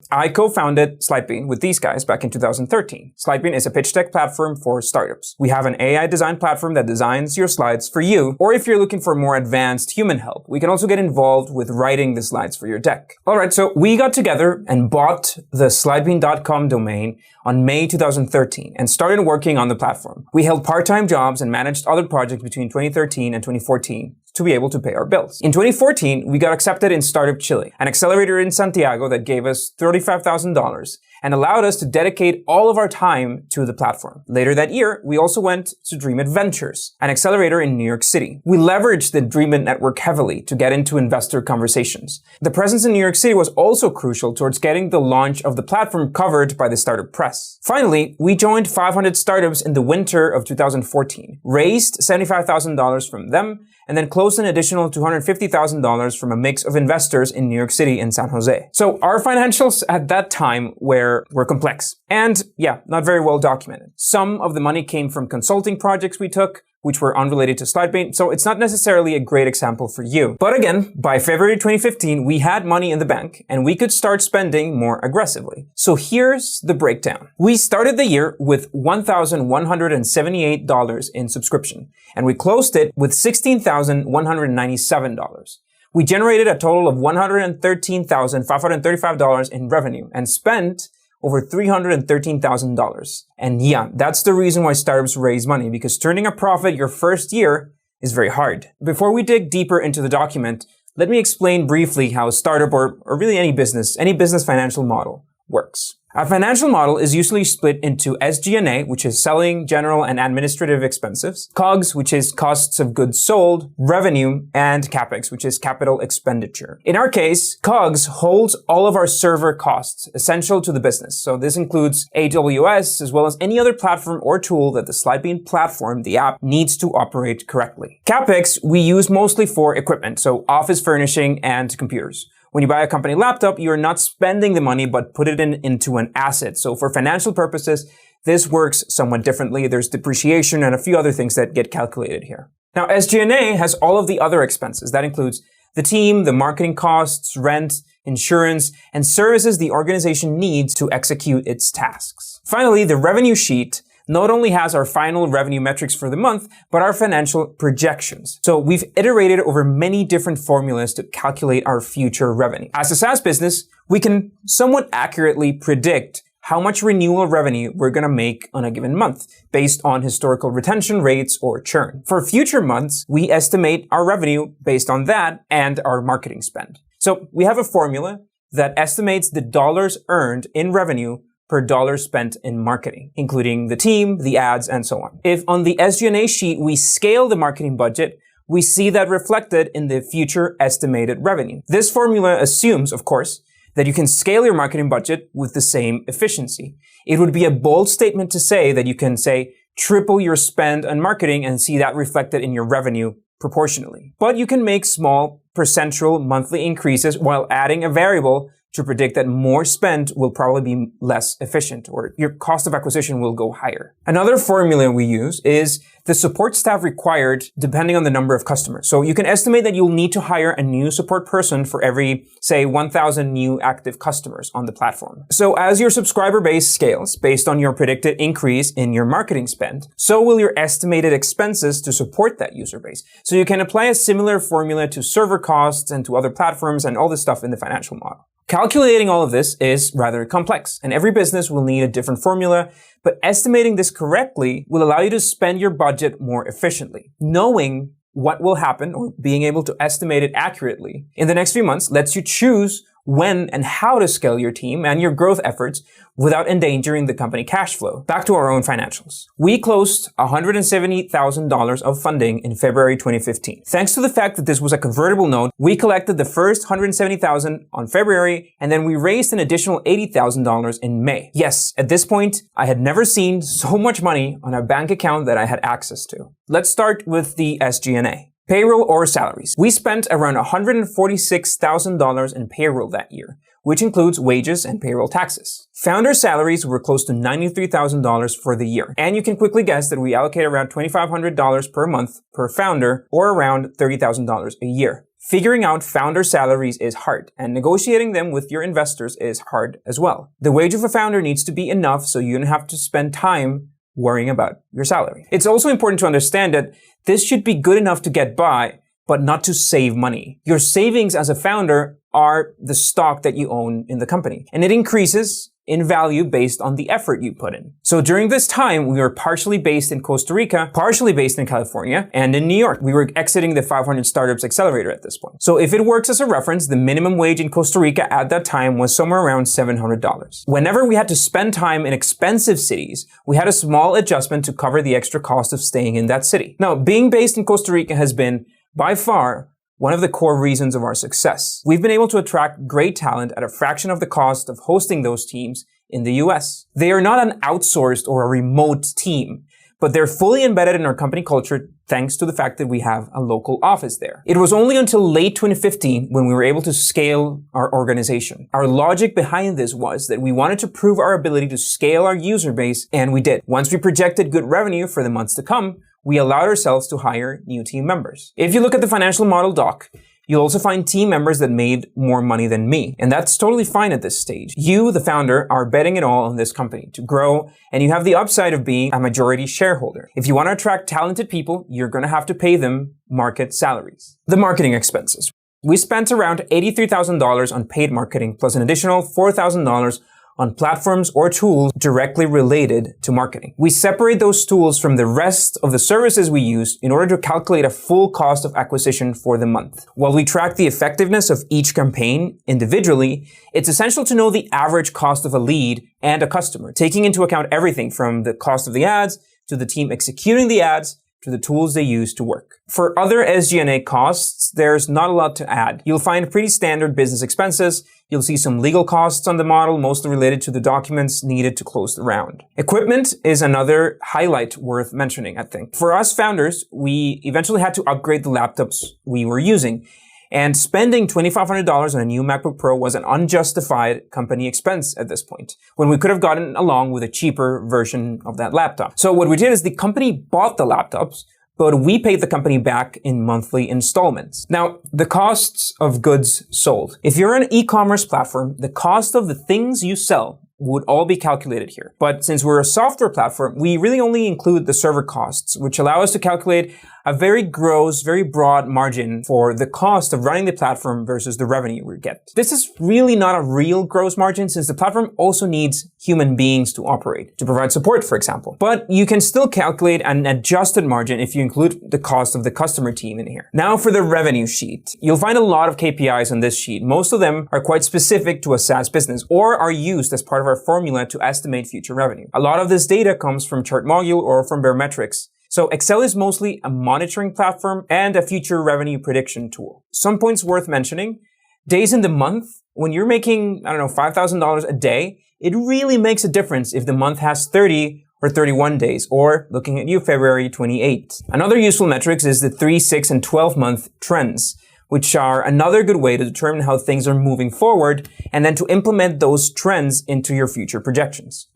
I co-founded Slidebean with these guys back in 2013. Slidebean is a pitch deck platform for startups. We have an AI design platform that designs your slides for you, or if you're looking for more advanced human help, we can also get involved with writing the slides for your deck. Alright, so we got together and bought the slidebean.com domain on May 2013 and started working on the platform. We held part-time jobs and managed other projects between 2013 and 2014 to be able to pay our bills. In 2014, we got accepted in Startup Chile, an accelerator in Santiago that gave us $35,000 and allowed us to dedicate all of our time to the platform. Later that year, we also went to DreamIt Ventures, an accelerator in New York City. We leveraged the DreamIt network heavily to get into investor conversations. The presence in New York City was also crucial towards getting the launch of the platform covered by the startup press. Finally, we joined 500 startups in the winter of 2014, raised $75,000 from them, and then closed an additional $250,000 from a mix of investors in New York City and San Jose. So our financials at that time were complex and, yeah, not very well documented. Some of the money came from consulting projects we took, which were unrelated to Slidebean, so it's not necessarily a great example for you. But again, by February 2015, we had money in the bank and we could start spending more aggressively. So here's the breakdown. We started the year with $1,178 in subscription, and we closed it with $16,197. We generated a total of $113,535 in revenue and spent over $313,000. And yeah, that's the reason why startups raise money, because turning a profit your first year is very hard. Before we dig deeper into the document, let me explain briefly how a startup or really any business financial model works. A financial model is usually split into SG&A, which is selling, general, and administrative expenses, COGS, which is costs of goods sold, revenue, and CapEx, which is capital expenditure. In our case, COGS holds all of our server costs essential to the business. So this includes AWS, as well as any other platform or tool that the Slidebean platform, the app, needs to operate correctly. CapEx we use mostly for equipment, so office furnishing and computers. When you buy a company laptop, you're not spending the money, but put it into an asset. So for financial purposes, this works somewhat differently. There's depreciation and a few other things that get calculated here. Now, SG&A has all of the other expenses. That includes the team, the marketing costs, rent, insurance, and services the organization needs to execute its tasks. Finally, the revenue sheet not only has our final revenue metrics for the month, but our financial projections. So we've iterated over many different formulas to calculate our future revenue. As a SaaS business, we can somewhat accurately predict how much renewal revenue we're going to make on a given month based on historical retention rates or churn. For future months, we estimate our revenue based on that and our marketing spend. So we have a formula that estimates the dollars earned in revenue per dollar spent in marketing, including the team, the ads, and so on. If on the SG&A sheet we scale the marketing budget, we see that reflected in the future estimated revenue. This formula assumes, of course, that you can scale your marketing budget with the same efficiency. It would be a bold statement to say that you can, say, triple your spend on marketing and see that reflected in your revenue proportionally. But you can make small percentual monthly increases while adding a variable to predict that more spend will probably be less efficient, or your cost of acquisition will go higher. Another formula we use is the support staff required depending on the number of customers. So you can estimate that you'll need to hire a new support person for every, say, 1,000 new active customers on the platform. So as your subscriber base scales based on your predicted increase in your marketing spend, so will your estimated expenses to support that user base. So you can apply a similar formula to server costs and to other platforms and all this stuff in the financial model. Calculating all of this is rather complex, and every business will need a different formula, but estimating this correctly will allow you to spend your budget more efficiently. Knowing what will happen, or being able to estimate it accurately in the next few months, lets you choose when and how to scale your team and your growth efforts without endangering the company cash flow. Back to our own financials. We closed $170,000 of funding in February 2015. Thanks to the fact that this was a convertible note, we collected the first $170,000 on February, and then we raised an additional $80,000 in May. Yes, at this point, I had never seen so much money on a bank account that I had access to. Let's start with the SG&A. Payroll or salaries. We spent around $146,000 in payroll that year, which includes wages and payroll taxes. Founder salaries were close to $93,000 for the year, and you can quickly guess that we allocate around $2,500 per month per founder, or around $30,000 a year. Figuring out founder salaries is hard, and negotiating them with your investors is hard as well. The wage of a founder needs to be enough so you don't have to spend time worrying about your salary. It's also important to understand that this should be good enough to get by, but not to save money. Your savings as a founder are the stock that you own in the company, and it increases in value based on the effort you put in. So during this time, we were partially based in Costa Rica, partially based in California, and in New York. We were exiting the 500 Startups Accelerator at this point. So if it works as a reference, the minimum wage in Costa Rica at that time was somewhere around $700. Whenever we had to spend time in expensive cities, we had a small adjustment to cover the extra cost of staying in that city. Now, being based in Costa Rica has been, by far, one of the core reasons of our success. We've been able to attract great talent at a fraction of the cost of hosting those teams in the US. They are not an outsourced or a remote team, but they're fully embedded in our company culture thanks to the fact that we have a local office there. It was only until late 2015 when we were able to scale our organization. Our logic behind this was that we wanted to prove our ability to scale our user base, and we did. Once we projected good revenue for the months to come, we allowed ourselves to hire new team members. If you look at the financial model doc, you'll also find team members that made more money than me. And that's totally fine at this stage. You, the founder, are betting it all on this company to grow, and you have the upside of being a majority shareholder. If you want to attract talented people, you're going to have to pay them market salaries. The marketing expenses. We spent around $83,000 on paid marketing, plus an additional $4,000 on platforms or tools directly related to marketing. We separate those tools from the rest of the services we use in order to calculate a full cost of acquisition for the month. While we track the effectiveness of each campaign individually, it's essential to know the average cost of a lead and a customer, taking into account everything from the cost of the ads to the team executing the ads to the tools they use to work. For other SG&A costs, there's not a lot to add. You'll find pretty standard business expenses. You'll see some legal costs on the model, mostly related to the documents needed to close the round. Equipment is another highlight worth mentioning, I think. For us founders, we eventually had to upgrade the laptops we were using. And spending $2,500 on a new MacBook Pro was an unjustified company expense at this point, when we could have gotten along with a cheaper version of that laptop. So what we did is the company bought the laptops, but we paid the company back in monthly installments. Now, the costs of goods sold. If you're an e-commerce platform, the cost of the things you sell would all be calculated here. But since we're a software platform, we really only include the server costs, which allow us to calculate a very gross, very broad margin for the cost of running the platform versus the revenue we get. This is really not a real gross margin, since the platform also needs human beings to operate, to provide support, for example. But you can still calculate an adjusted margin if you include the cost of the customer team in here. Now for the revenue sheet. You'll find a lot of KPIs on this sheet. Most of them are quite specific to a SaaS business or are used as part of our formula to estimate future revenue. A lot of this data comes from ChartMogul or from Baremetrics. So Excel is mostly a monitoring platform and a future revenue prediction tool. Some points worth mentioning. Days in the month, when you're making, $5,000 a day, it really makes a difference if the month has 30 or 31 days, or looking at you, February 28. Another useful metrics is the 3, 6, and 12-month trends, which are another good way to determine how things are moving forward and then to implement those trends into your future projections.